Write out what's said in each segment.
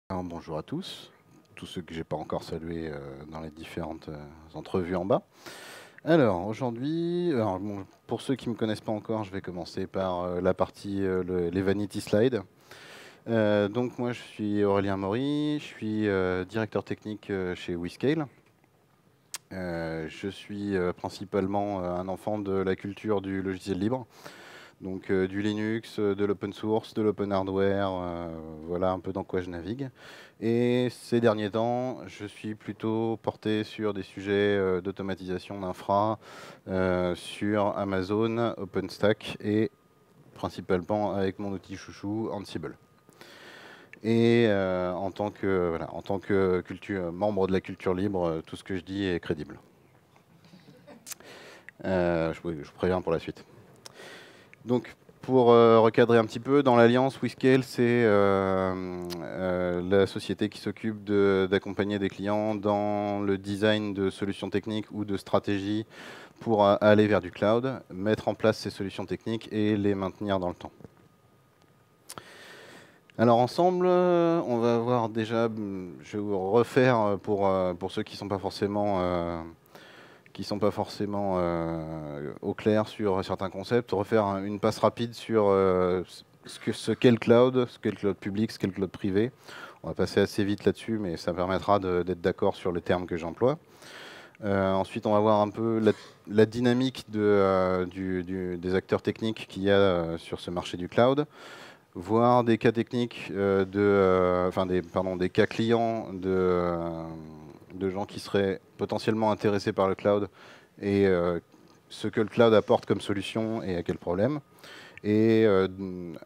Alors, bonjour à tous ceux que j'ai pas encore salués dans les différentes entrevues en bas. Alors aujourd'hui, pour ceux qui me connaissent pas encore, je vais commencer par la partie les vanity slides. Donc moi je suis Aurélien Maury, je suis directeur technique chez WeScale. Je suis principalement un enfant de la culture du logiciel libre. Donc du Linux, de l'open source, de l'open hardware, voilà un peu dans quoi je navigue. Et ces derniers temps, je suis plutôt porté sur des sujets d'automatisation d'infra, sur Amazon, OpenStack et principalement avec mon outil chouchou, Ansible. Et en tant que membre de la culture libre, tout ce que je dis est crédible. Je préviens pour la suite. Donc, pour recadrer un petit peu, dans l'Alliance, WeScale, c'est la société qui s'occupe d'accompagner des clients dans le design de solutions techniques ou de stratégies pour aller vers du cloud, mettre en place ces solutions techniques et les maintenir dans le temps. Alors ensemble, on va voir déjà, je vais vous refaire pour ceux qui ne sont pas forcément au clair sur certains concepts, refaire une passe rapide sur ce qu'est le cloud public, ce qu'est le cloud privé. On va passer assez vite là-dessus, mais ça permettra d'être d'accord sur les termes que j'emploie. Ensuite, on va voir un peu la dynamique des acteurs techniques qu'il y a sur ce marché du cloud, voir des cas techniques, des cas clients de gens qui seraient potentiellement intéressés par le cloud et ce que le cloud apporte comme solution et à quel problème. Et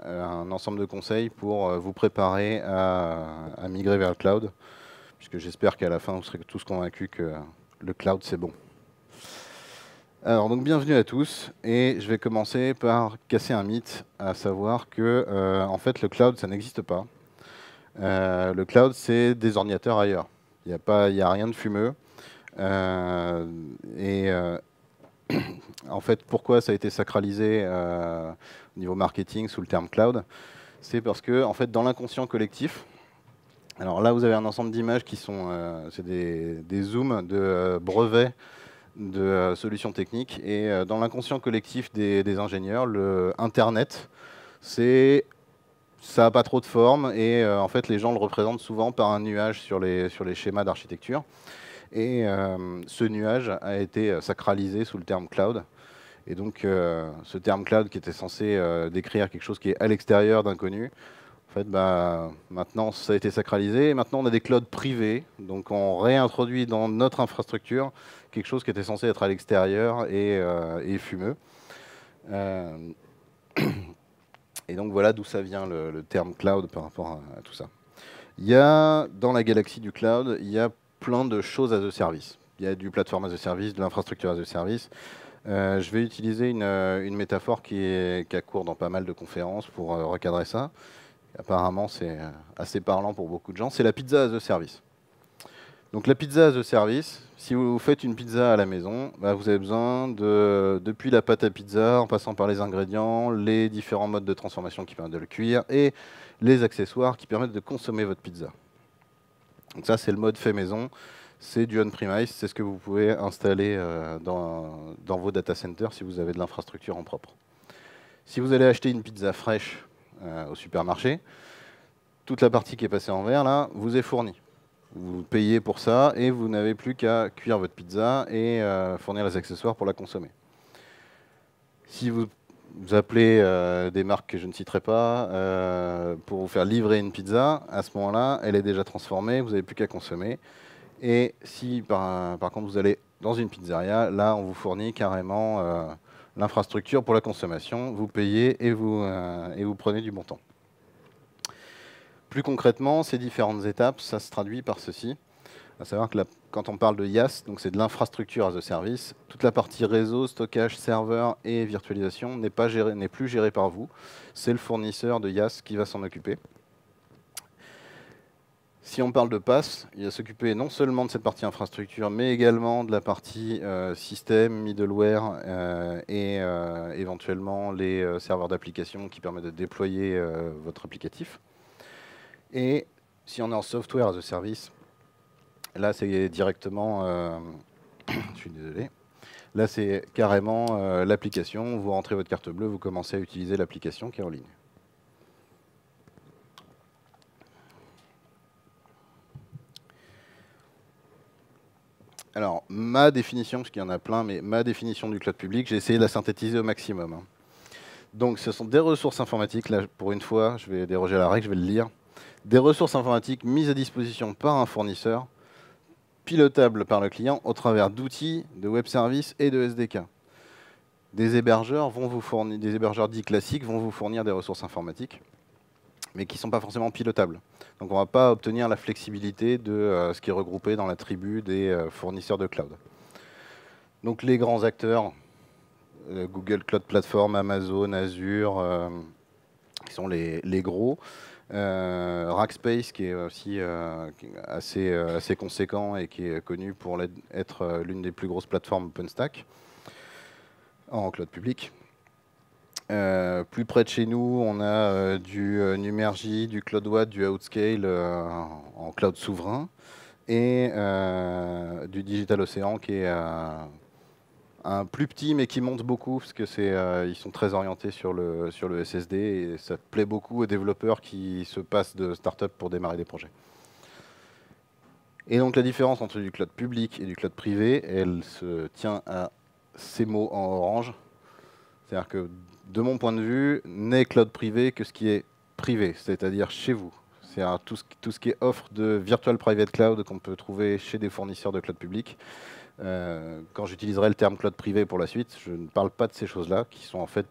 un ensemble de conseils pour vous préparer à migrer vers le cloud, puisque j'espère qu'à la fin, vous serez tous convaincus que le cloud, c'est bon. Alors, donc, bienvenue à tous, et je vais commencer par casser un mythe, à savoir que, en fait, le cloud, ça n'existe pas. Le cloud, c'est des ordinateurs ailleurs. Il n'y a rien de fumeux. En fait, pourquoi ça a été sacralisé au niveau marketing sous le terme cloud? C'est parce que, en fait, dans l'inconscient collectif, alors là, vous avez un ensemble d'images qui sont c'est des zooms de brevets de solutions techniques. Et dans l'inconscient collectif des ingénieurs, le Internet, ça n'a pas trop de forme. Et en fait, les gens le représentent souvent par un nuage sur les schémas d'architecture. Et ce nuage a été sacralisé sous le terme cloud. Et donc, ce terme cloud qui était censé décrire quelque chose qui est à l'extérieur d'inconnu, en fait, maintenant, ça a été sacralisé. Et maintenant, on a des clouds privés. Donc, on réintroduit dans notre infrastructure quelque chose qui était censé être à l'extérieur et fumeux. Et donc, voilà d'où ça vient le terme cloud par rapport à tout ça. Il y a, dans la galaxie du cloud, il y a plein de choses as a service. Il y a du platform as a service, de l'infrastructure as a service. Je vais utiliser une métaphore qui a cours dans pas mal de conférences pour recadrer ça. Apparemment, c'est assez parlant pour beaucoup de gens. C'est la pizza as a service. Donc la pizza as a service, si vous faites une pizza à la maison, vous avez besoin depuis la pâte à pizza, en passant par les ingrédients, les différents modes de transformation qui permettent de le cuire et les accessoires qui permettent de consommer votre pizza. Donc ça, c'est le mode fait maison. C'est du on-premise, c'est ce que vous pouvez installer dans vos data centers si vous avez de l'infrastructure en propre. Si vous allez acheter une pizza fraîche au supermarché, toute la partie qui est passée en vert, là, vous est fournie. Vous payez pour ça et vous n'avez plus qu'à cuire votre pizza et fournir les accessoires pour la consommer. Si vous appelez des marques que je ne citerai pas pour vous faire livrer une pizza, à ce moment-là, elle est déjà transformée, vous n'avez plus qu'à consommer. Et si par contre vous allez dans une pizzeria, là on vous fournit carrément l'infrastructure pour la consommation, vous payez et vous prenez du bon temps. Plus concrètement, ces différentes étapes, ça se traduit par ceci. À savoir que quand on parle de IaaS, donc c'est de l'infrastructure as a service, toute la partie réseau, stockage, serveur et virtualisation n'est plus gérée par vous. C'est le fournisseur de IaaS qui va s'en occuper. Si on parle de PaaS, il va s'occuper non seulement de cette partie infrastructure, mais également de la partie système, middleware et éventuellement les serveurs d'application qui permettent de déployer votre applicatif. Et Si on est en software as a service, là c'est directement, je suis désolé, là c'est carrément l'application, vous rentrez votre carte bleue, vous commencez à utiliser l'application qui est en ligne. Alors, ma définition, parce qu'il y en a plein, mais ma définition du cloud public, j'ai essayé de la synthétiser au maximum. Donc, ce sont des ressources informatiques, là, pour une fois, je vais déroger à la règle, je vais le lire. Des ressources informatiques mises à disposition par un fournisseur, pilotables par le client au travers d'outils, de web services et de SDK. Des hébergeurs vont vous fournir, des hébergeurs dits classiques vont vous fournir des ressources informatiques, mais qui ne sont pas forcément pilotables. Donc on ne va pas obtenir la flexibilité de ce qui est regroupé dans la tribu des fournisseurs de cloud. Donc les grands acteurs, Google Cloud Platform, Amazon, Azure, qui sont les gros. Rackspace, qui est aussi assez conséquent et qui est connu pour être l'une des plus grosses plateformes OpenStack en cloud public. Plus près de chez nous, on a du Numergy, du CloudWatt, du Outscale en cloud souverain et du DigitalOcean qui est un plus petit mais qui monte beaucoup parce que ils sont très orientés sur le SSD et ça plaît beaucoup aux développeurs qui se passent de start-up pour démarrer des projets. Et donc la différence entre du cloud public et du cloud privé, elle se tient à ces mots en orange. C'est-à-dire que de mon point de vue, n'est cloud privé que ce qui est privé, c'est-à-dire chez vous. C'est tout ce qui est offre de virtual private cloud qu'on peut trouver chez des fournisseurs de cloud public. Quand j'utiliserai le terme cloud privé pour la suite, je ne parle pas de ces choses-là, qui sont en fait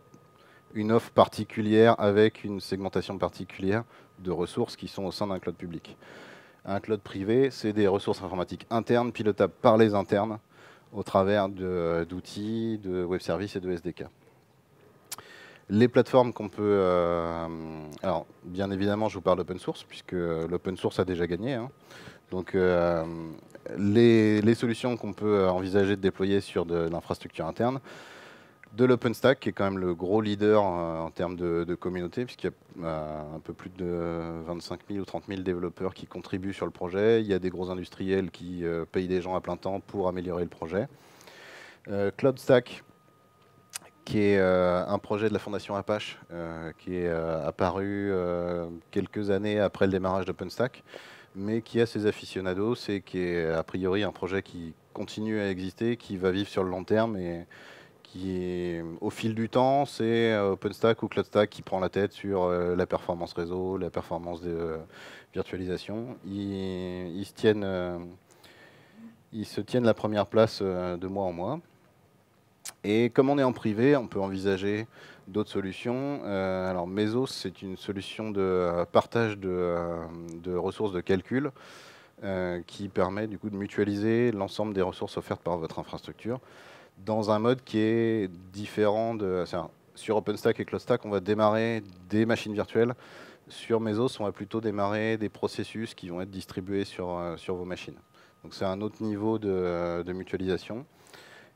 une offre particulière avec une segmentation particulière de ressources qui sont au sein d'un cloud public. Un cloud privé, c'est des ressources informatiques internes, pilotables par les internes, au travers d'outils, de web services et de SDK. Les plateformes qu'on peut... alors, bien évidemment, je vous parle d'open source, puisque l'open source a déjà gagné. Hein. Donc, les solutions qu'on peut envisager de déployer sur de l'infrastructure interne, de l'OpenStack, qui est quand même le gros leader en termes de communauté, puisqu'il y a un peu plus de 25 000 ou 30 000 développeurs qui contribuent sur le projet. Il y a des gros industriels qui payent des gens à plein temps pour améliorer le projet. CloudStack, qui est un projet de la fondation Apache, qui est apparu quelques années après le démarrage d'OpenStack, mais qui a ses aficionados et qui est a priori un projet qui continue à exister, qui va vivre sur le long terme et qui est, au fil du temps, c'est OpenStack ou CloudStack qui prend la tête sur la performance réseau, la performance de virtualisation. Ils se tiennent la première place de mois en mois. Et comme on est en privé, on peut envisager d'autres solutions. Alors Mesos, c'est une solution de partage de ressources de calcul qui permet du coup de mutualiser l'ensemble des ressources offertes par votre infrastructure dans un mode qui est différent sur OpenStack et CloudStack, on va démarrer des machines virtuelles. Sur Mesos, on va plutôt démarrer des processus qui vont être distribués sur vos machines. Donc c'est un autre niveau de mutualisation.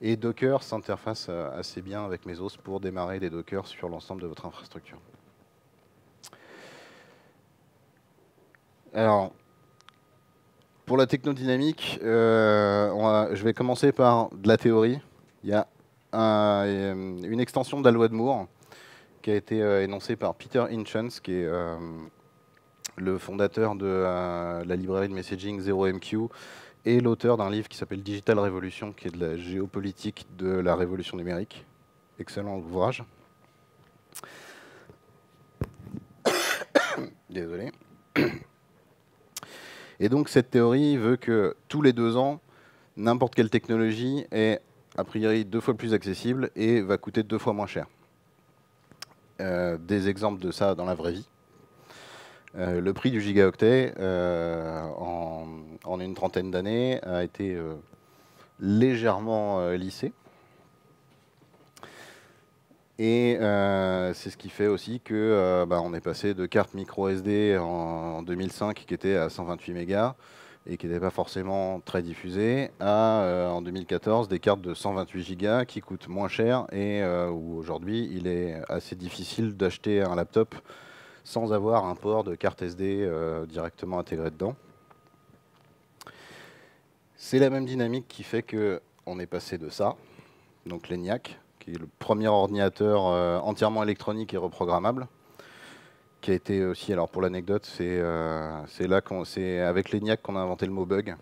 Et Docker s'interface assez bien avec Mesos pour démarrer des Docker sur l'ensemble de votre infrastructure. Alors, pour la technodynamique, je vais commencer par de la théorie. Il y a une extension de la loi de Moore qui a été énoncée par Peter Hitchens, qui est le fondateur de la librairie de messaging 0MQ et l'auteur d'un livre qui s'appelle Digital Revolution, qui est de la géopolitique de la révolution numérique. Excellent ouvrage. Désolé. Et donc cette théorie veut que tous les 2 ans, n'importe quelle technologie est a priori 2 fois plus accessible et va coûter 2 fois moins cher. Des exemples de ça dans la vraie vie. Le prix du gigaoctet en une trentaine d'années a été légèrement lissé. Et c'est ce qui fait aussi que on est passé de cartes micro SD en 2005 qui étaient à 128 mégas et qui n'étaient pas forcément très diffusées à en 2014 des cartes de 128 gigas qui coûtent moins cher et où aujourd'hui il est assez difficile d'acheter un laptop sans avoir un port de carte SD directement intégré dedans. C'est la même dynamique qui fait qu'on est passé de ça, donc l'ENIAC, qui est le premier ordinateur entièrement électronique et reprogrammable, qui a été aussi, alors pour l'anecdote, c'est avec l'ENIAC qu'on a inventé le mot bug,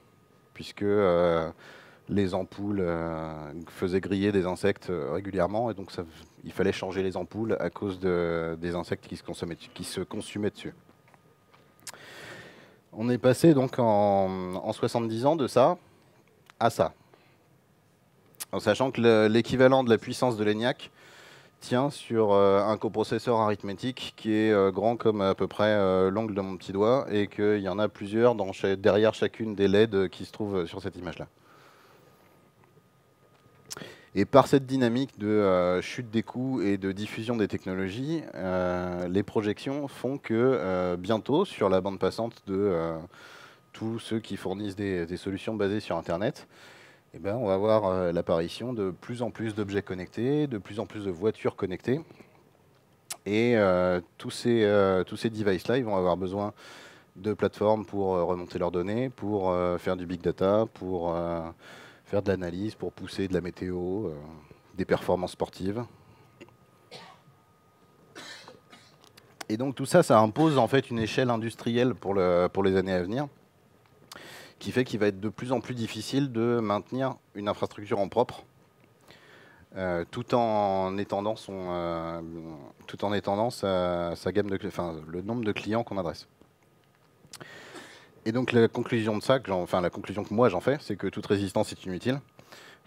puisque les ampoules faisaient griller des insectes régulièrement, et donc il fallait changer les ampoules à cause des insectes qui se consumaient dessus. On est passé donc en 70 ans de ça à ça, en sachant que l'équivalent de la puissance de l'ENIAC tient sur un coprocesseur arithmétique qui est grand comme à peu près l'ongle de mon petit doigt, et qu'il y en a plusieurs derrière chacune des LED qui se trouvent sur cette image-là. Et par cette dynamique de chute des coûts et de diffusion des technologies, les projections font que bientôt, sur la bande passante de tous ceux qui fournissent des solutions basées sur Internet, eh ben, on va avoir l'apparition de plus en plus d'objets connectés, de plus en plus de voitures connectées. Et tous ces devices-là, ils vont avoir besoin de plateformes pour remonter leurs données, pour faire du big data, pour faire de l'analyse, pour pousser de la météo, des performances sportives. Et donc tout ça, ça impose en fait une échelle industrielle pour les années à venir, qui fait qu'il va être de plus en plus difficile de maintenir une infrastructure en propre, tout en étendant sa gamme le nombre de clients qu'on adresse. Et donc la conclusion de ça, la conclusion que moi j'en fais, c'est que toute résistance est inutile.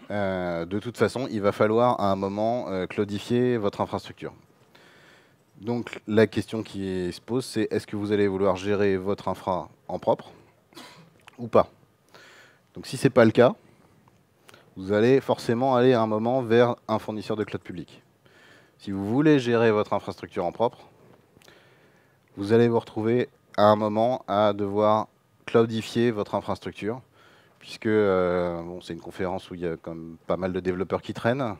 De toute façon, il va falloir à un moment cloudifier votre infrastructure. Donc la question qui se pose, c'est est-ce que vous allez vouloir gérer votre infra en propre ou pas? Donc si ce n'est pas le cas, vous allez forcément aller à un moment vers un fournisseur de cloud public. Si vous voulez gérer votre infrastructure en propre, vous allez vous retrouver à un moment à devoir cloudifier votre infrastructure, puisque c'est une conférence où il y a quand même pas mal de développeurs qui traînent.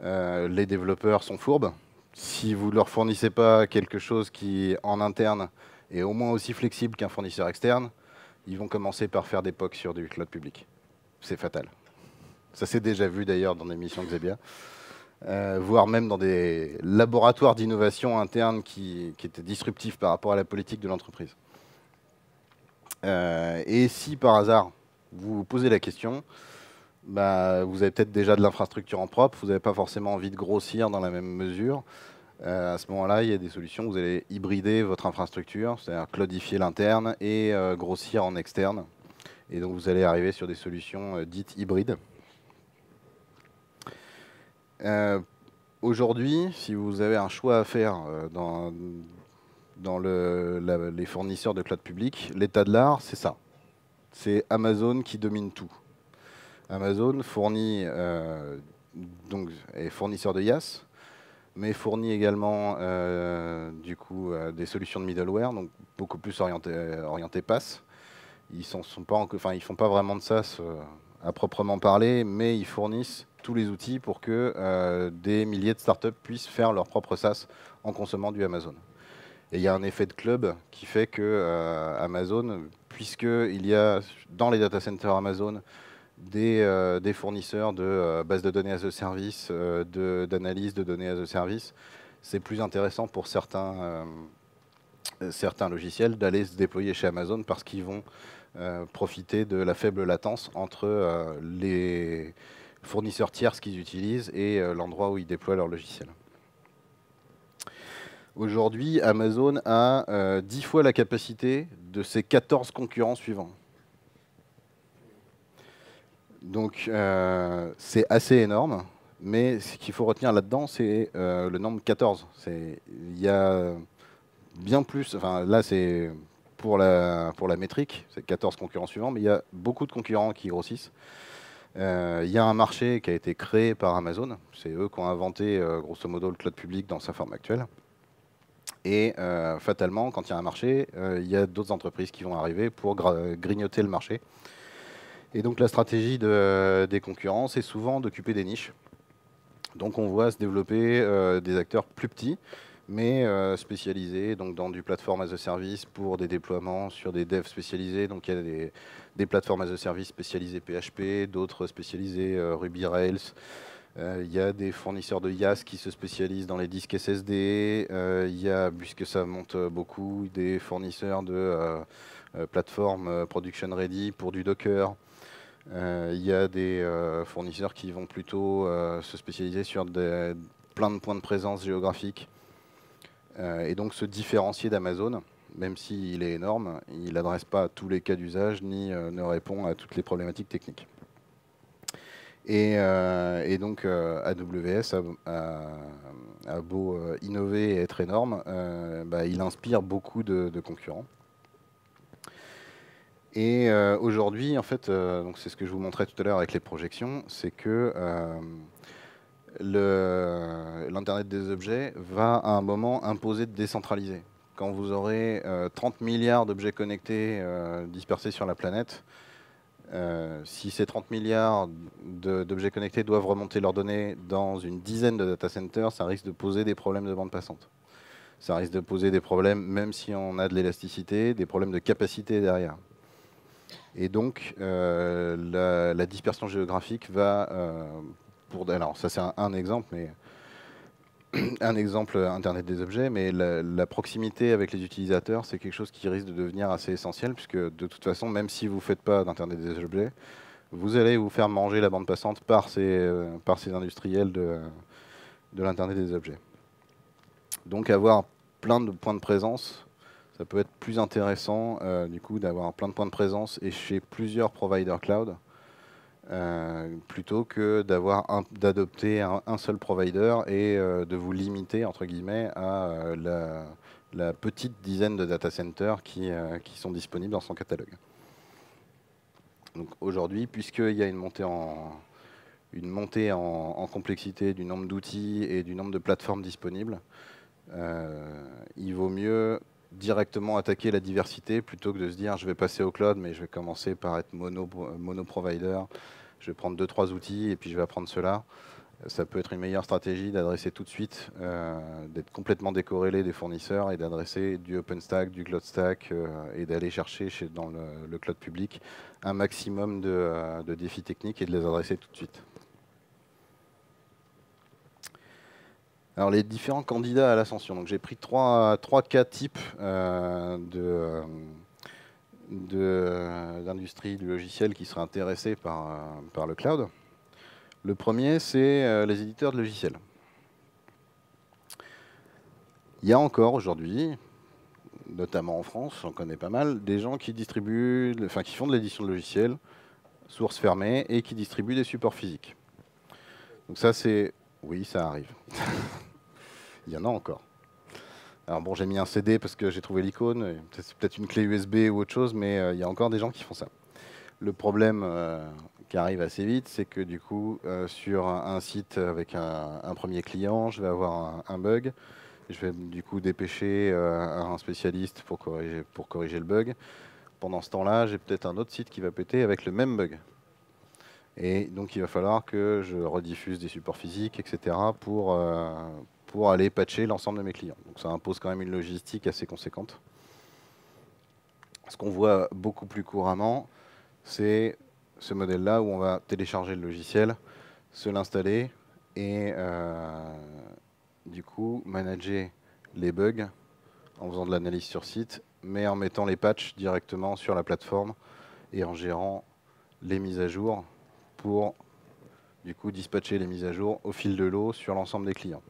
Les développeurs sont fourbes. Si vous ne leur fournissez pas quelque chose qui, en interne, est au moins aussi flexible qu'un fournisseur externe, ils vont commencer par faire des POC sur du cloud public. C'est fatal. Ça s'est déjà vu d'ailleurs dans des missions Xebia, voire même dans des laboratoires d'innovation interne qui étaient disruptifs par rapport à la politique de l'entreprise. Et si par hasard, vous vous posez la question, bah, vous avez peut-être déjà de l'infrastructure en propre, vous n'avez pas forcément envie de grossir dans la même mesure. À ce moment-là, il y a des solutions où vous allez hybrider votre infrastructure, c'est-à-dire cloudifier l'interne et grossir en externe. Et donc vous allez arriver sur des solutions dites hybrides. Aujourd'hui, si vous avez un choix à faire dans les fournisseurs de cloud public, l'état de l'art, c'est ça. C'est Amazon qui domine tout. Amazon fournit, est fournisseur de IaaS, mais fournit également des solutions de middleware, donc beaucoup plus orientées PaaS. Ils font pas vraiment de SaaS à proprement parler, mais ils fournissent tous les outils pour que des milliers de startups puissent faire leur propre SaaS en consommant du Amazon. Et il y a un effet de club qui fait que Amazon, puisqu'il y a dans les data centers Amazon des fournisseurs de bases de données as a service, d'analyse de données as a service, c'est plus intéressant pour certains logiciels d'aller se déployer chez Amazon parce qu'ils vont profiter de la faible latence entre les fournisseurs tiers qu'ils utilisent et l'endroit où ils déploient leur logiciel. Aujourd'hui, Amazon a 10 fois la capacité de ses 14 concurrents suivants. Donc c'est assez énorme, mais ce qu'il faut retenir là-dedans, c'est le nombre 14. Il y a bien plus, enfin là c'est pour la métrique, c'est 14 concurrents suivants, mais il y a beaucoup de concurrents qui grossissent. Il y a un marché qui a été créé par Amazon, c'est eux qui ont inventé grosso modo le cloud public dans sa forme actuelle. Et fatalement, quand il y a un marché, il y a d'autres entreprises qui vont arriver pour grignoter le marché. Et donc la stratégie des concurrents, c'est souvent d'occuper des niches. Donc on voit se développer des acteurs plus petits, mais spécialisés, donc dans du platform as a service pour des déploiements sur des devs spécialisés. Donc il y a des plateformes as a service spécialisées PHP, d'autres spécialisées Ruby Rails. Il y a des fournisseurs de IaaS qui se spécialisent dans les disques SSD. Il y a, puisque ça monte beaucoup, des fournisseurs de plateformes production ready pour du Docker. Il y a des fournisseurs qui vont plutôt se spécialiser sur plein de points de présence géographiques et donc se différencier d'Amazon. Même s'il est énorme, il n'adresse pas tous les cas d'usage ni ne répond à toutes les problématiques techniques. Et donc AWS a beau innover et être énorme, il inspire beaucoup de concurrents. Et aujourd'hui, en fait, donc c'est ce que je vous montrais tout à l'heure avec les projections, c'est que l'Internet des objets va à un moment imposer de décentraliser. Quand vous aurez 30 milliards d'objets connectés dispersés sur la planète, si ces 30 milliards d'objets connectés doivent remonter leurs données dans une dizaine de data centers, ça risque de poser des problèmes de bande passante. Ça risque de poser des problèmes, même si on a de l'élasticité, des problèmes de capacité derrière. Et donc, la dispersion géographique va, alors ça c'est un exemple, mais un exemple Internet des objets, mais la proximité avec les utilisateurs, c'est quelque chose qui risque de devenir assez essentiel, puisque de toute façon, même si vous ne faites pas d'Internet des objets, vous allez vous faire manger la bande passante par ces industriels de l'Internet des objets. Donc avoir plein de points de présence, ça peut être plus intéressant du coup d'avoir plein de points de présence et chez plusieurs providers cloud plutôt que d'adopter un seul provider et de vous limiter entre guillemets à la petite dizaine de data centers qui sont disponibles dans son catalogue. Donc aujourd'hui, puisqu'il y a une montée en complexité du nombre d'outils et du nombre de plateformes disponibles, il vaut mieux directement attaquer la diversité plutôt que de se dire je vais passer au cloud mais je vais commencer par être mono provider, je vais prendre 2-3 outils et puis je vais apprendre cela. Ça peut être une meilleure stratégie d'adresser tout de suite, d'être complètement décorrélé des fournisseurs et d'adresser du OpenStack, du CloudStack et d'aller chercher dans le cloud public un maximum de défis techniques et de les adresser tout de suite. Alors les différents candidats à l'ascension. Donc j'ai pris trois cas types d'industrie du logiciel qui seraient intéressés par le cloud. Le premier, c'est les éditeurs de logiciels. Il y a encore aujourd'hui, notamment en France, j'en connais pas mal, des gens qui distribuent, qui font de l'édition de logiciels, source fermée, et qui distribuent des supports physiques. Donc ça, oui, ça arrive. Il y en a encore. Alors bon, j'ai mis un CD parce que j'ai trouvé l'icône, c'est peut-être une clé USB ou autre chose, mais il y a encore des gens qui font ça. Le problème qui arrive assez vite, c'est que du coup, sur un site avec un premier client, je vais avoir un bug. Je vais du coup dépêcher un spécialiste pour corriger le bug. Pendant ce temps-là, j'ai peut-être un autre site qui va péter avec le même bug. Et donc il va falloir que je rediffuse des supports physiques, etc. pour aller patcher l'ensemble de mes clients. Donc ça impose quand même une logistique assez conséquente. Ce qu'on voit beaucoup plus couramment, c'est ce modèle-là où on va télécharger le logiciel, se l'installer et du coup manager les bugs en faisant de l'analyse sur site, mais en mettant les patchs directement sur la plateforme et en gérant les mises à jour pour du coup dispatcher les mises à jour au fil de l'eau sur l'ensemble des clients.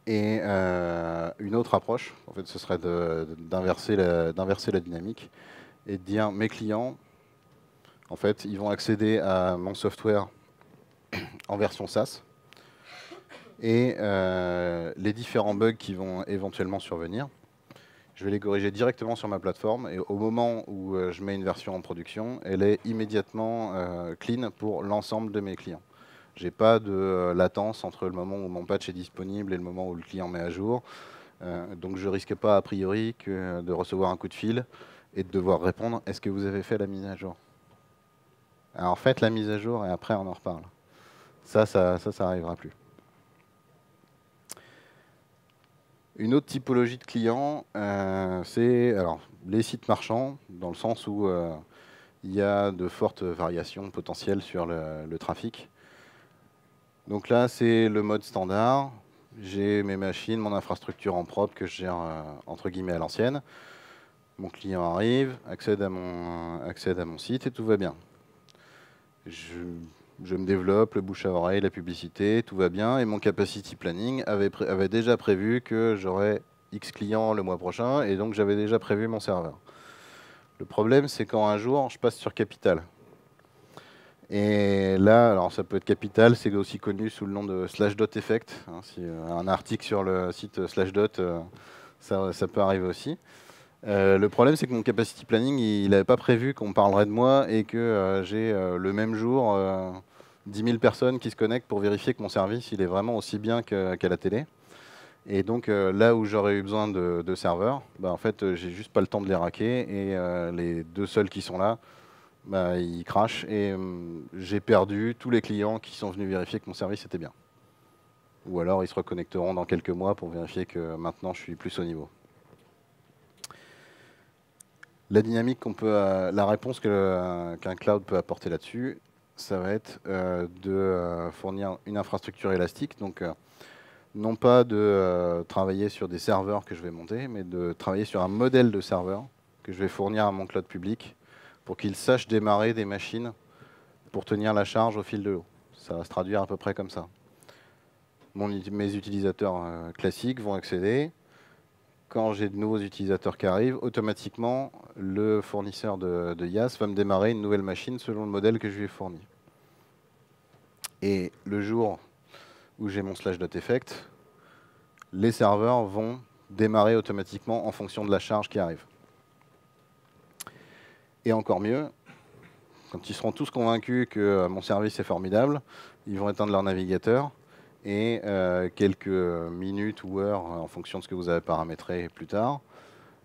Et une autre approche, en fait, ce serait d'inverser la dynamique et de dire mes clients, en fait, ils vont accéder à mon software en version SaaS et les différents bugs qui vont éventuellement survenir, je vais les corriger directement sur ma plateforme et au moment où je mets une version en production, elle est immédiatement clean pour l'ensemble de mes clients. Je n'ai pas de latence entre le moment où mon patch est disponible et le moment où le client met à jour. Donc je ne risque pas a priori que de recevoir un coup de fil et de devoir répondre « Est-ce que vous avez fait la mise à jour ?» Alors faites la mise à jour et après on en reparle. Ça n'arrivera plus. Une autre typologie de clients, c'est alors les sites marchands, dans le sens où il y a de fortes variations potentielles sur le trafic. Donc là, c'est le mode standard. J'ai mes machines, mon infrastructure en propre que je gère entre guillemets à l'ancienne. Mon client arrive, accède à mon site et tout va bien. Je me développe, le bouche à oreille, la publicité, tout va bien. Et mon capacity planning avait déjà prévu que j'aurais X clients le mois prochain et donc j'avais déjà prévu mon serveur. Le problème, c'est quand un jour, je passe sur Capital. Et là, alors ça peut être Capital, c'est aussi connu sous le nom de Slashdot-Effect. Hein, si, un article sur le site Slashdot, ça peut arriver aussi. Le problème, c'est que mon capacity planning, il n'avait pas prévu qu'on parlerait de moi et que j'ai le même jour 10 000 personnes qui se connectent pour vérifier que mon service il est vraiment aussi bien qu'à la télé. Et donc là où j'aurais eu besoin de serveurs, bah, en fait, j'ai juste pas le temps de les raquer et les deux seuls qui sont là, bah, ils crashent et j'ai perdu tous les clients qui sont venus vérifier que mon service était bien. Ou alors ils se reconnecteront dans quelques mois pour vérifier que maintenant je suis plus au niveau. La dynamique la réponse qu'un cloud peut apporter là-dessus, ça va être de fournir une infrastructure élastique. Donc, non pas de travailler sur des serveurs que je vais monter, mais de travailler sur un modèle de serveur que je vais fournir à mon cloud public pour qu'il sache démarrer des machines pour tenir la charge au fil de l'eau. Ça va se traduire à peu près comme ça. Mes utilisateurs classiques vont accéder. Quand j'ai de nouveaux utilisateurs qui arrivent, automatiquement, le fournisseur de IaaS va me démarrer une nouvelle machine selon le modèle que je lui ai fourni. Et le jour où j'ai mon Slashdot-Effect, les serveurs vont démarrer automatiquement en fonction de la charge qui arrive. Et encore mieux, quand ils seront tous convaincus que mon service est formidable, ils vont éteindre leur navigateur et quelques minutes ou heures, en fonction de ce que vous avez paramétré plus tard,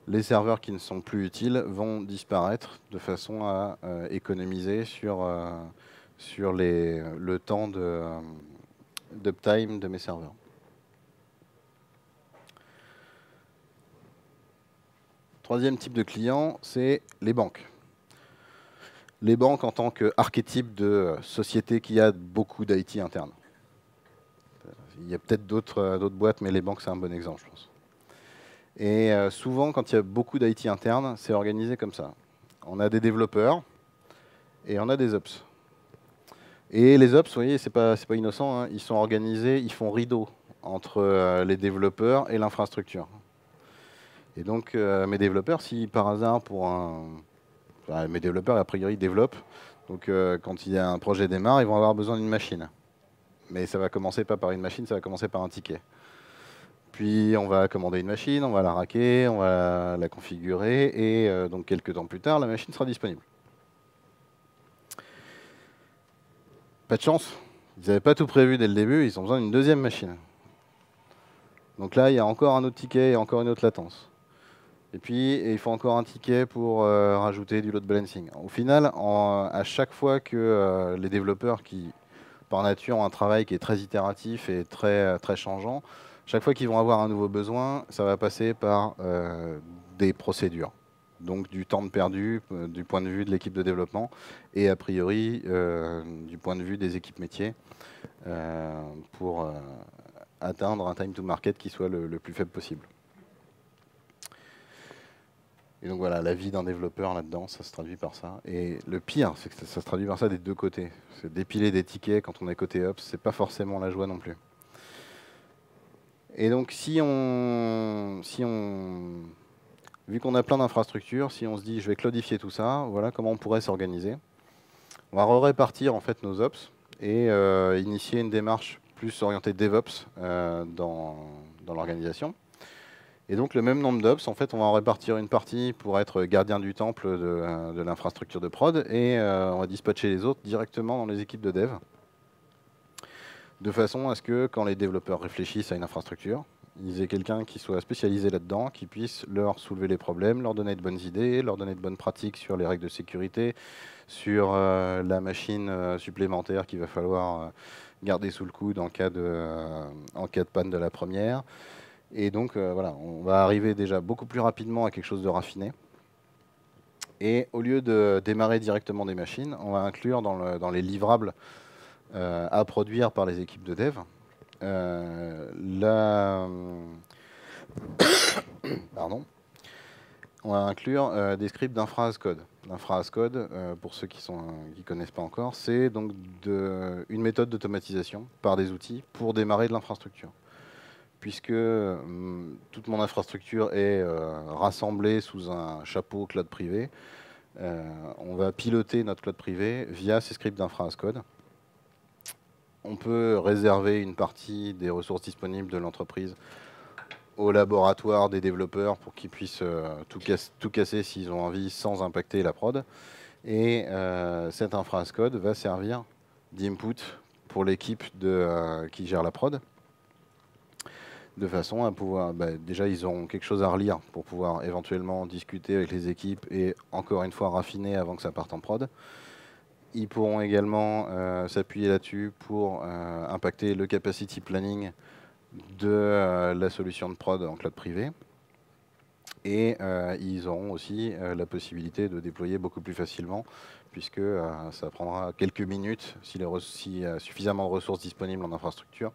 les serveurs qui ne sont plus utiles vont disparaître de façon à économiser sur le temps d'uptime de mes serveurs. Troisième type de client, c'est les banques. Les banques en tant qu'archétype de société qui a beaucoup d'IT interne. Il y a peut-être d'autres boîtes, mais les banques, c'est un bon exemple, je pense. Et souvent, quand il y a beaucoup d'IT interne, c'est organisé comme ça. On a des développeurs et on a des ops. Et les ops, vous voyez, c'est pas innocent, hein, ils sont organisés, ils font rideau entre les développeurs et l'infrastructure. Et donc, mes développeurs, si par hasard, mes développeurs, a priori, développent. Donc, quand il y a un projet démarre, ils vont avoir besoin d'une machine. Mais ça va commencer pas par une machine, ça va commencer par un ticket. Puis, on va commander une machine, on va la racker, on va la configurer, et donc, quelques temps plus tard, la machine sera disponible. Pas de chance, ils n'avaient pas tout prévu dès le début, ils ont besoin d'une deuxième machine. Donc là, il y a encore un autre ticket et encore une autre latence. Et puis, il faut encore un ticket pour rajouter du load balancing. Au final, à chaque fois que les développeurs qui, par nature, ont un travail qui est très itératif et très, très changeant, chaque fois qu'ils vont avoir un nouveau besoin, ça va passer par des procédures. Donc du temps perdu du point de vue de l'équipe de développement et a priori du point de vue des équipes métiers pour atteindre un time to market qui soit le plus faible possible. Et donc voilà, la vie d'un développeur là-dedans, ça se traduit par ça. Et le pire, c'est que ça se traduit par ça des deux côtés. C'est dépiler des tickets quand on est côté Ops, c'est pas forcément la joie non plus. Et donc vu qu'on a plein d'infrastructures, si on se dit je vais cloudifier tout ça, voilà comment on pourrait s'organiser. On va répartir en fait nos Ops et initier une démarche plus orientée DevOps dans l'organisation. Et donc le même nombre d'ops, en fait, on va en répartir une partie pour être gardien du temple de l'infrastructure de prod et on va dispatcher les autres directement dans les équipes de dev. De façon à ce que quand les développeurs réfléchissent à une infrastructure, ils aient quelqu'un qui soit spécialisé là-dedans, qui puisse leur soulever les problèmes, leur donner de bonnes idées, leur donner de bonnes pratiques sur les règles de sécurité, sur la machine supplémentaire qu'il va falloir garder sous le coude en cas de panne de la première. Et donc, voilà, on va arriver déjà beaucoup plus rapidement à quelque chose de raffiné. Et au lieu de démarrer directement des machines, on va inclure dans les livrables à produire par les équipes de dev pardon, on va inclure des scripts d'infra as code. L'infra as code, pour ceux qui ne connaissent pas encore, c'est donc une méthode d'automatisation par des outils pour démarrer de l'infrastructure. Puisque toute mon infrastructure est rassemblée sous un chapeau cloud privé, on va piloter notre cloud privé via ces scripts d'infra as code. On peut réserver une partie des ressources disponibles de l'entreprise au laboratoire des développeurs pour qu'ils puissent tout casser s'ils ont envie sans impacter la prod. Et cette infra as code va servir d'input pour l'équipe qui gère la prod, de façon à pouvoir, déjà ils auront quelque chose à relire pour pouvoir éventuellement discuter avec les équipes et encore une fois raffiner avant que ça parte en prod. Ils pourront également s'appuyer là-dessus pour impacter le capacity planning de la solution de prod en cloud privé. Et ils auront aussi la possibilité de déployer beaucoup plus facilement, puisque ça prendra quelques minutes, s'il y a suffisamment de ressources disponibles en infrastructure,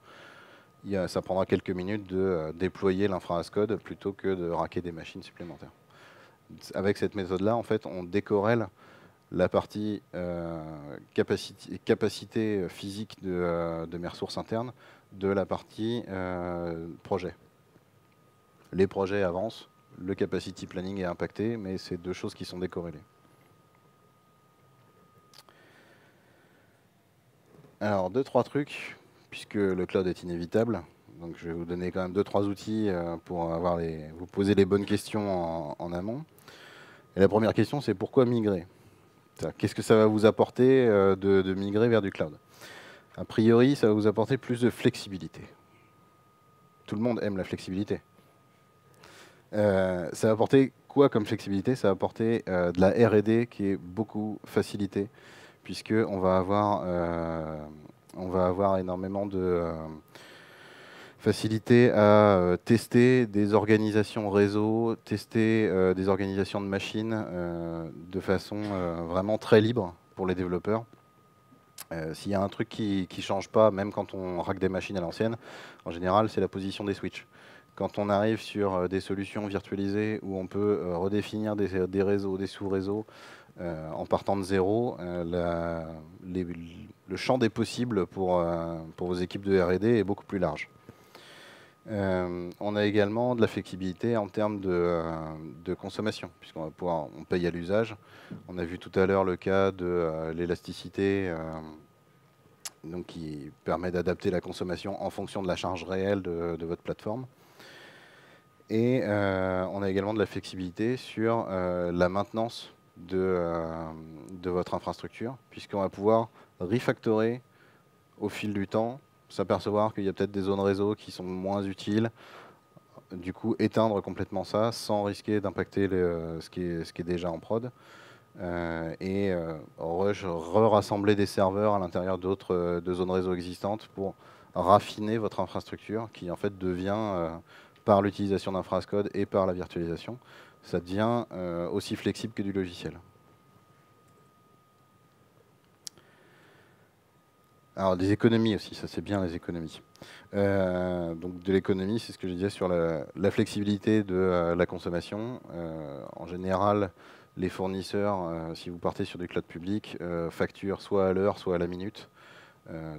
ça prendra quelques minutes de déployer l'infra as code plutôt que de racker des machines supplémentaires. Avec cette méthode-là, en fait, on décorrèle la partie capacité physique de mes ressources internes de la partie projet. Les projets avancent, le capacity planning est impacté, mais c'est deux choses qui sont décorrélées. Alors, 2-3 trucs, puisque le cloud est inévitable. Donc, je vais vous donner quand même 2-3 outils pour vous poser les bonnes questions en amont. Et la première question, c'est pourquoi migrer? Qu'est-ce que ça va vous apporter de migrer vers du cloud? A priori, ça va vous apporter plus de flexibilité. Tout le monde aime la flexibilité. Ça va apporter quoi comme flexibilité? Ça va apporter de la R&D qui est beaucoup facilitée, puisqu'on va avoir énormément de facilité à tester des organisations réseau, tester des organisations de machines de façon vraiment très libre pour les développeurs. S'il y a un truc qui ne change pas, même quand on rack des machines à l'ancienne, en général, c'est la position des switches. Quand on arrive sur des solutions virtualisées où on peut redéfinir des réseaux, des sous-réseaux, en partant de zéro, le champ des possibles pour vos équipes de R&D est beaucoup plus large. On a également de la flexibilité en termes de consommation, puisqu'on paye à l'usage. On a vu tout à l'heure le cas de l'élasticité, donc qui permet d'adapter la consommation en fonction de la charge réelle de votre plateforme. Et on a également de la flexibilité sur la maintenance de votre infrastructure, puisqu'on va pouvoir refactorer au fil du temps, s'apercevoir qu'il y a peut-être des zones réseau qui sont moins utiles, du coup éteindre complètement ça sans risquer d'impacter ce qui est déjà en prod, et rassembler des serveurs à l'intérieur d'autres zones réseau existantes pour raffiner votre infrastructure qui en fait devient, par l'utilisation d'infra as code et par la virtualisation, ça devient aussi flexible que du logiciel. Alors des économies aussi, ça c'est bien les économies. Donc de l'économie, c'est ce que je disais sur la flexibilité de la consommation. En général, les fournisseurs, si vous partez sur du cloud public, facturent soit à l'heure, soit à la minute.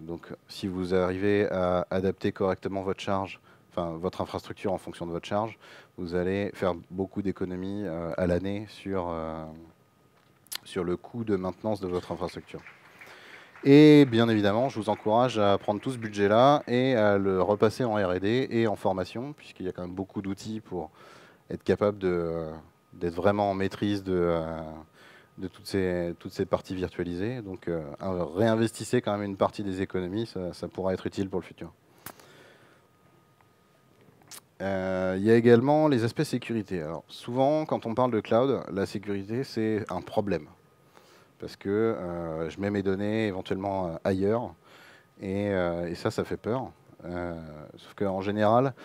Donc si vous arrivez à adapter correctement votre charge, enfin votre infrastructure en fonction de votre charge, vous allez faire beaucoup d'économies à l'année sur le coût de maintenance de votre infrastructure. Et bien évidemment, je vous encourage à prendre tout ce budget-là et à le repasser en R&D et en formation, puisqu'il y a quand même beaucoup d'outils pour être capable d'être vraiment en maîtrise de toutes ces parties virtualisées. Donc réinvestissez quand même une partie des économies, ça pourra être utile pour le futur. Il y a également les aspects sécurité. Alors souvent, quand on parle de cloud, la sécurité, c'est un problème. Parce que je mets mes données éventuellement ailleurs, et ça fait peur. Sauf qu'en général,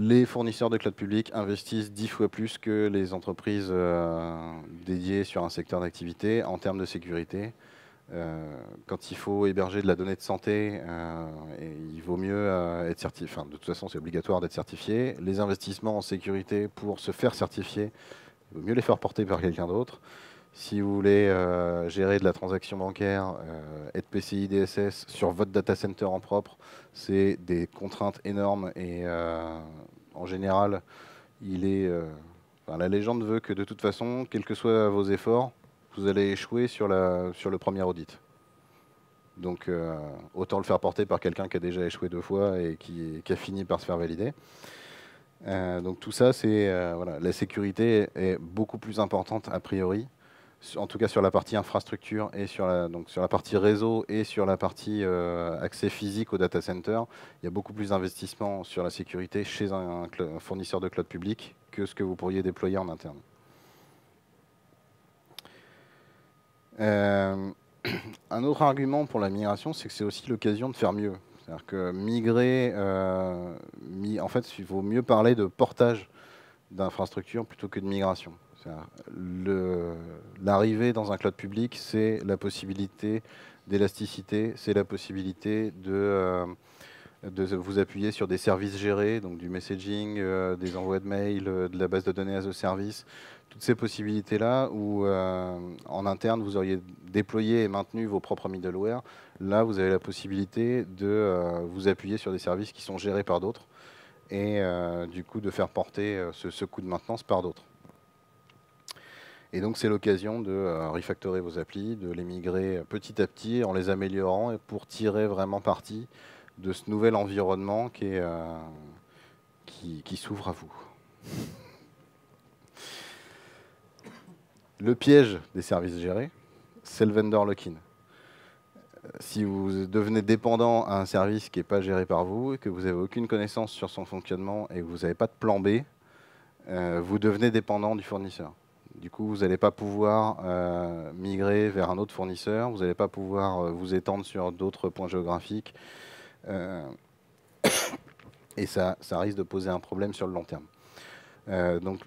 Les fournisseurs de cloud public investissent 10 fois plus que les entreprises dédiées sur un secteur d'activité en termes de sécurité. Quand il faut héberger de la donnée de santé, il vaut mieux être certifié. Enfin, de toute façon, c'est obligatoire d'être certifié. Les investissements en sécurité pour se faire certifier, il vaut mieux les faire porter par quelqu'un d'autre. Si vous voulez gérer de la transaction bancaire, être PCI DSS sur votre data center en propre, c'est des contraintes énormes et en général, la légende veut que de toute façon, quels que soient vos efforts, vous allez échouer sur le premier audit. Donc autant le faire porter par quelqu'un qui a déjà échoué 2 fois et qui a fini par se faire valider. Donc tout ça, voilà, la sécurité est beaucoup plus importante a priori, en tout cas sur la partie infrastructure et sur la partie réseau et sur la partie accès physique au data center. Il y a beaucoup plus d'investissement sur la sécurité chez un fournisseur de cloud public que ce que vous pourriez déployer en interne. Un autre argument pour la migration, c'est que c'est aussi l'occasion de faire mieux. C'est-à-dire que migrer, en fait, il vaut mieux parler de portage d'infrastructure plutôt que de migration. L'arrivée dans un cloud public, c'est la possibilité d'élasticité, c'est la possibilité de vous appuyer sur des services gérés, donc du messaging, des envois de mail, de la base de données as a service, toutes ces possibilités-là où en interne vous auriez déployé et maintenu vos propres middleware. Là, vous avez la possibilité de vous appuyer sur des services qui sont gérés par d'autres et du coup de faire porter ce coût de maintenance par d'autres. Et donc c'est l'occasion de refactorer vos applis, de les migrer petit à petit en les améliorant et pour tirer vraiment parti de ce nouvel environnement qui s'ouvre à vous. Le piège des services gérés, c'est le vendor lock-in. Si vous devenez dépendant à un service qui n'est pas géré par vous, et que vous n'avez aucune connaissance sur son fonctionnement et que vous n'avez pas de plan B, vous devenez dépendant du fournisseur. Du coup, vous n'allez pas pouvoir migrer vers un autre fournisseur, vous n'allez pas pouvoir vous étendre sur d'autres points géographiques. Et ça risque de poser un problème sur le long terme. Donc,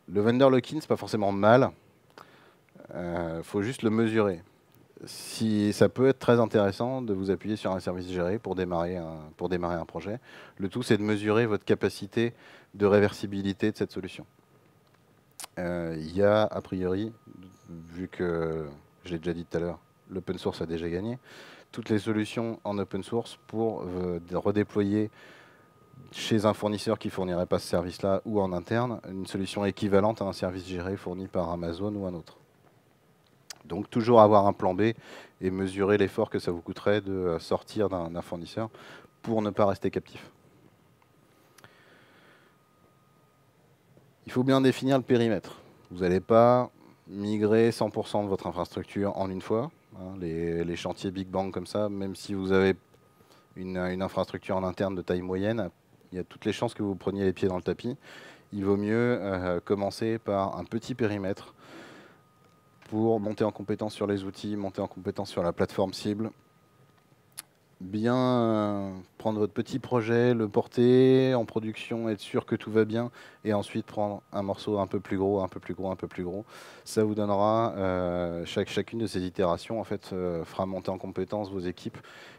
le vendor lock-in, c'est pas forcément mal. Faut juste le mesurer. Ça peut être très intéressant de vous appuyer sur un service géré pour démarrer un projet. Le tout, c'est de mesurer votre capacité de réversibilité de cette solution. Il y a, a priori, vu que, je l'ai déjà dit tout à l'heure, l'open source a déjà gagné, toutes les solutions en open source pour redéployer chez un fournisseur qui ne fournirait pas ce service-là ou en interne, une solution équivalente à un service géré fourni par Amazon ou un autre. Donc toujours avoir un plan B et mesurer l'effort que ça vous coûterait de sortir d'un fournisseur pour ne pas rester captif. Il faut bien définir le périmètre. Vous n'allez pas migrer 100% de votre infrastructure en une fois. Les chantiers Big Bang comme ça, même si vous avez une infrastructure en interne de taille moyenne, il y a toutes les chances que vous preniez les pieds dans le tapis. Il vaut mieux commencer par un petit périmètre pour monter en compétence sur les outils, monter en compétence sur la plateforme cible. Bien prendre votre petit projet, le porter en production, être sûr que tout va bien, et ensuite prendre un morceau un peu plus gros, un peu plus gros, un peu plus gros. Ça vous donnera, chacune de ces itérations en fait, fera monter en compétence vos équipes,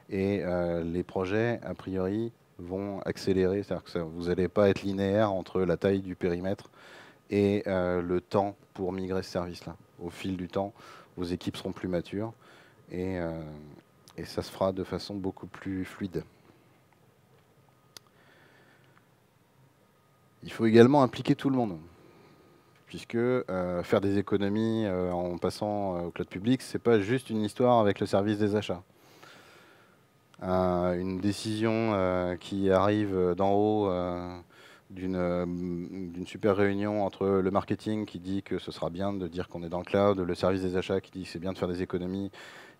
et les projets, a priori, vont accélérer. C'est-à-dire que vous n'allez pas être linéaire entre la taille du périmètre et le temps pour migrer ce service-là. Au fil du temps, vos équipes seront plus matures, et ça se fera de façon beaucoup plus fluide. Il faut également impliquer tout le monde, puisque faire des économies en passant au cloud public, ce n'est pas juste une histoire avec le service des achats. Une décision qui arrive d'en haut d'une super réunion entre le marketing qui dit que ce sera bien de dire qu'on est dans le cloud, le service des achats qui dit que c'est bien de faire des économies,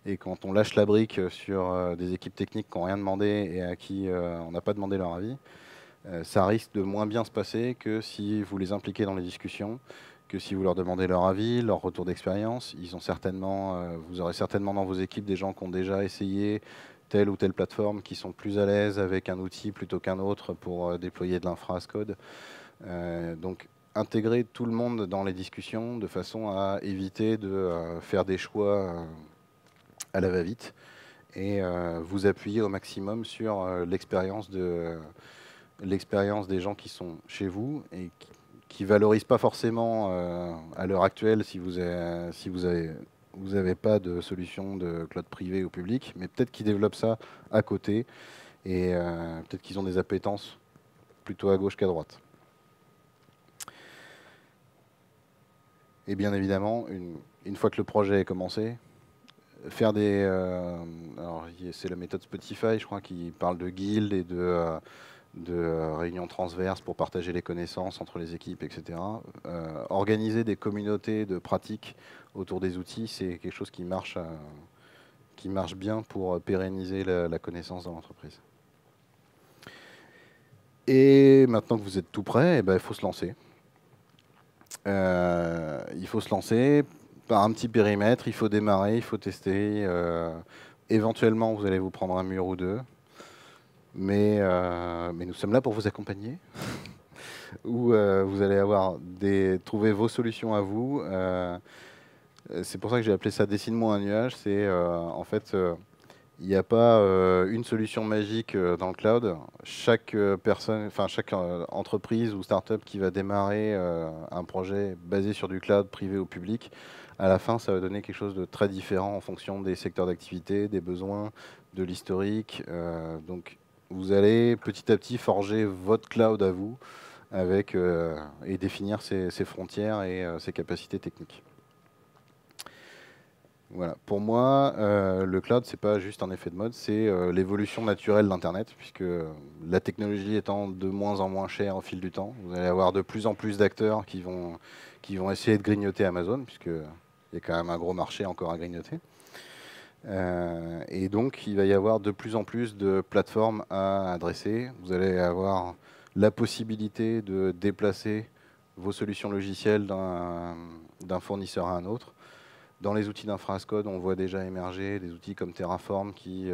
et quand on lâche la brique sur des équipes techniques qui n'ont rien demandé et à qui on n'a pas demandé leur avis, ça risque de moins bien se passer que si vous les impliquez dans les discussions, que si vous leur demandez leur avis, leur retour d'expérience. Vous aurez certainement dans vos équipes des gens qui ont déjà essayé, telle ou telle plateforme qui sont plus à l'aise avec un outil plutôt qu'un autre pour déployer de l'infra as code. Donc intégrer tout le monde dans les discussions de façon à éviter de faire des choix à la va-vite et vous appuyer au maximum sur l'expérience des gens qui sont chez vous et qui valorisent pas forcément à l'heure actuelle si vous avez pas de solution de cloud privé ou public, mais peut-être qu'ils développent ça à côté et peut-être qu'ils ont des appétences plutôt à gauche qu'à droite. Et bien évidemment, une fois que le projet est commencé, faire des... alors c'est la méthode Spotify, je crois, qui parle de guildes et de réunions transverses pour partager les connaissances entre les équipes, etc. Organiser des communautés de pratiques autour des outils, c'est quelque chose qui marche bien pour pérenniser la connaissance dans l'entreprise. Et maintenant que vous êtes tout prêt, eh ben, il faut se lancer. Il faut se lancer par un petit périmètre, il faut démarrer, il faut tester. Éventuellement, vous allez vous prendre un mur ou deux. Mais nous sommes là pour vous accompagner. Où vous allez trouver vos solutions à vous. C'est pour ça que j'ai appelé ça Dessine-moi un nuage. C'est en fait, il n'y a pas une solution magique dans le cloud. Chaque entreprise ou start-up qui va démarrer un projet basé sur du cloud privé ou public, à la fin, ça va donner quelque chose de très différent en fonction des secteurs d'activité, des besoins, de l'historique. Donc, vous allez petit à petit forger votre cloud à vous et définir ses frontières et ses capacités techniques. Voilà. Pour moi, le cloud, c'est pas juste un effet de mode, c'est l'évolution naturelle d'Internet, puisque la technologie étant de moins en moins chère au fil du temps, vous allez avoir de plus en plus d'acteurs qui vont essayer de grignoter Amazon, puisqu'il y a quand même un gros marché encore à grignoter. Et donc, il va y avoir de plus en plus de plateformes à adresser. Vous allez avoir la possibilité de déplacer vos solutions logicielles d'un fournisseur à un autre. Dans les outils d'infra as code, on voit déjà émerger des outils comme Terraform qui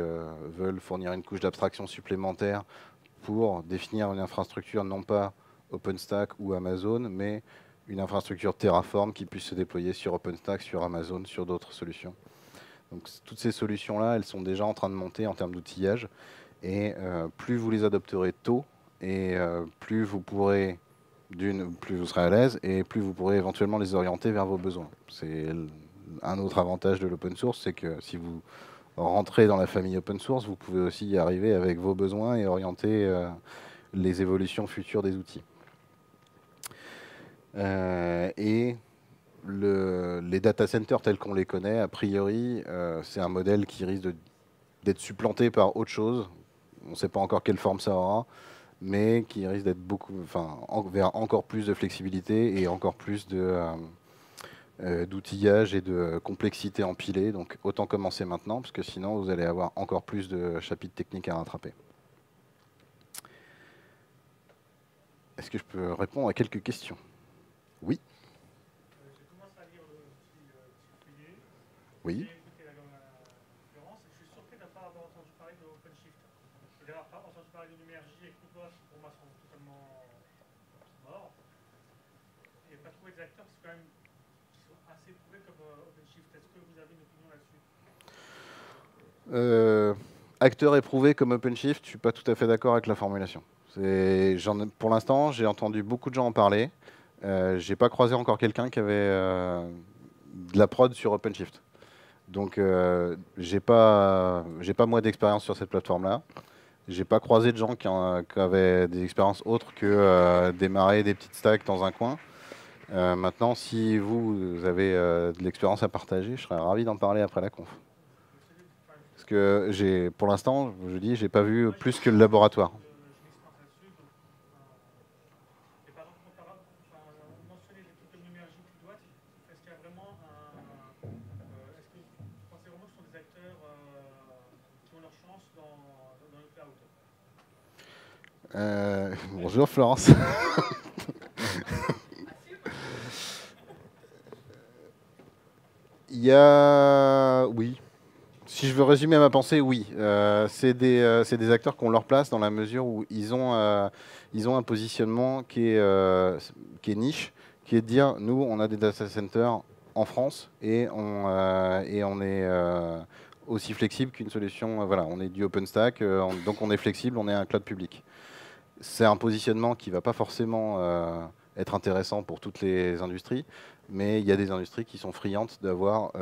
veulent fournir une couche d'abstraction supplémentaire pour définir une infrastructure non pas OpenStack ou Amazon, mais une infrastructure Terraform qui puisse se déployer sur OpenStack, sur Amazon, sur d'autres solutions. Donc toutes ces solutions-là, elles sont déjà en train de monter en termes d'outillage. Et plus vous les adopterez tôt, et plus vous serez à l'aise, et plus vous pourrez éventuellement les orienter vers vos besoins. C'est un autre avantage de l'open source, c'est que si vous rentrez dans la famille open source, vous pouvez aussi y arriver avec vos besoins et orienter les évolutions futures des outils. Et les data centers tels qu'on les connaît, a priori, c'est un modèle qui risque d'être supplanté par autre chose. On ne sait pas encore quelle forme ça aura, mais qui risque d'être vers encore plus de flexibilité et encore plus d'outillage et de complexité empilée. Donc autant commencer maintenant, parce que sinon vous allez avoir encore plus de chapitres techniques à rattraper. Est-ce que je peux répondre à quelques questions? Oui. Je commence à lire le petit feuillet. Oui. J'ai écouté la conférence et je suis surpris de ne pas avoir entendu parler de OpenShift. Et d'avoir pas entendu parler de Numergy et Coupa qui pour moi sont totalement morts. Et pas trouvé des acteurs qui sont assez prouvés comme OpenShift. Est-ce que vous avez une opinion là-dessus? Acteur éprouvé comme OpenShift, je ne suis pas tout à fait d'accord avec la formulation. Pour l'instant, j'ai entendu beaucoup de gens en parler. J'ai pas croisé encore quelqu'un qui avait de la prod sur OpenShift. Donc, j'ai pas moi d'expérience sur cette plateforme-là. J'ai pas croisé de gens qui avaient des expériences autres que démarrer des petites stacks dans un coin. Maintenant, si vous avez de l'expérience à partager, je serais ravi d'en parler après la conf. Parce que pour l'instant, je dis, j'ai pas vu plus que le laboratoire. Bonjour Florence. Oui, Si je veux résumer ma pensée, oui. C'est des acteurs qui ont leur place dans la mesure où ils ont un positionnement qui est niche, qui est de dire, nous, on a des data centers en France et on est aussi flexible qu'une solution. Voilà, on est du OpenStack, donc on est flexible, on est un cloud public. C'est un positionnement qui ne va pas forcément être intéressant pour toutes les industries, mais il y a des industries qui sont friandes d'avoir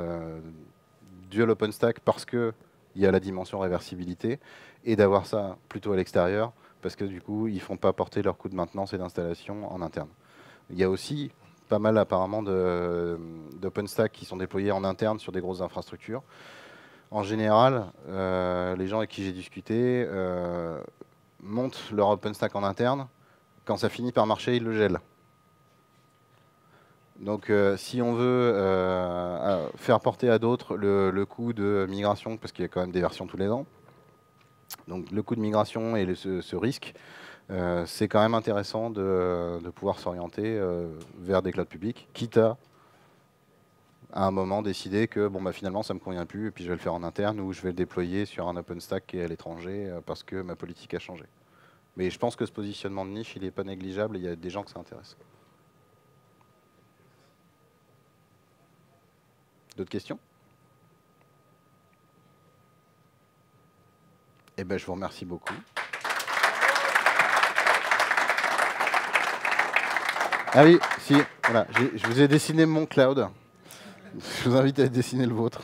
dual OpenStack parce qu'il y a la dimension réversibilité et d'avoir ça plutôt à l'extérieur parce que du coup, ils ne font pas porter leurs coûts de maintenance et d'installation en interne. Il y a aussi pas mal apparemment d'OpenStack qui sont déployés en interne sur des grosses infrastructures. En général, les gens avec qui j'ai discuté montent leur OpenStack en interne. Quand ça finit par marcher, ils le gèlent. Donc si on veut faire porter à d'autres le coût de migration, parce qu'il y a quand même des versions tous les ans, donc le coût de migration et ce risque, c'est quand même intéressant de pouvoir s'orienter vers des clouds publics, quitte à un moment décider que bon, bah, finalement ça ne me convient plus et puis je vais le faire en interne ou je vais le déployer sur un OpenStack qui est à l'étranger parce que ma politique a changé. Mais je pense que ce positionnement de niche, il n'est pas négligeable et il y a des gens que ça intéresse. D'autres questions? Eh ben, je vous remercie beaucoup. Ah oui, si, voilà, je vous ai dessiné mon cloud. Je vous invite à dessiner le vôtre.